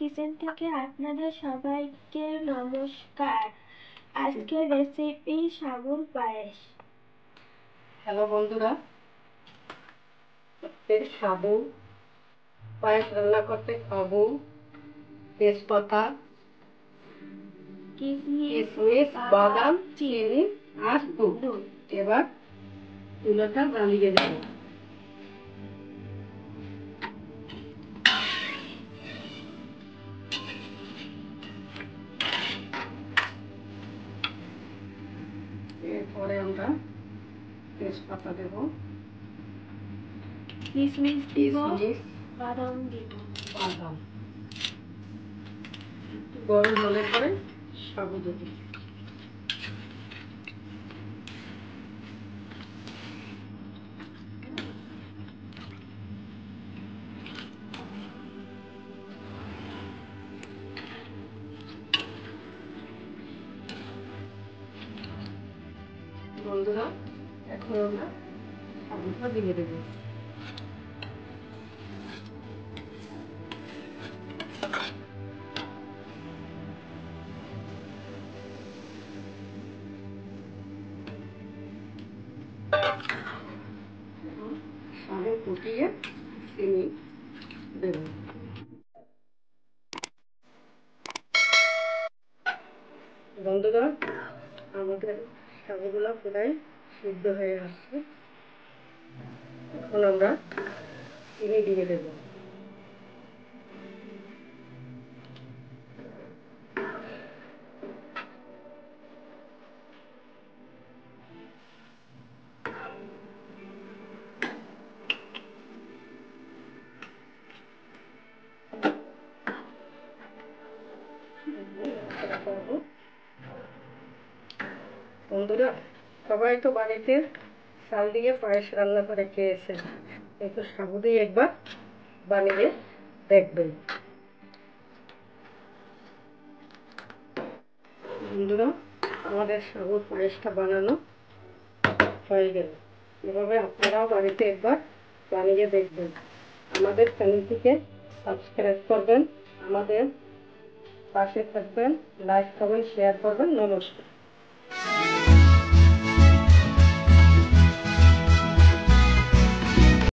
Kitchen থেকে আপনাদের সবাইকে নমস্কার। আজকের রেসিপি সাবুর পায়েস। হ্যালো বন্ধুরা, সাবু পায়েস রান্না করতে সাবু, তেজপাতা, কিশমিশ, বাদাম, চিনি আর দুধ। এবার চুলাটা জ্বালিয়ে দেব। এরপরে আমরা তেজপাতা দেব, কিশমিশ দিব, বাদাম দিব। গরম হলে পরে সাবু দেব। বন্ধুরা, এখন আমরা সাবুটা দিয়ে দেব। সাবু ফুটিয়ে চিনি দেব। বন্ধুরা, আমাদের সাবুগুলো প্রায় সিদ্ধ হয়ে আসছে। এখন আমরা চিনি দিয়ে দেব। বন্ধুরা, সবাই তো বাড়িতে চাল দিয়ে পায়েস রান্না করে খেয়েছেন, কিন্তু সাবু দিয়ে একবার বানিয়ে দেখবেন। বন্ধুরা, আমাদের সাবুর পায়েসটা বানানো হয়ে গেল। এভাবে আপনারাও বাড়িতে একবার বানিয়ে দেখবেন। আমাদের চ্যানেলটিকে সাবস্ক্রাইব করবেন, আমাদের পাশে থাকবেন, লাইক করবেন, শেয়ার করবেন। নমস্কার।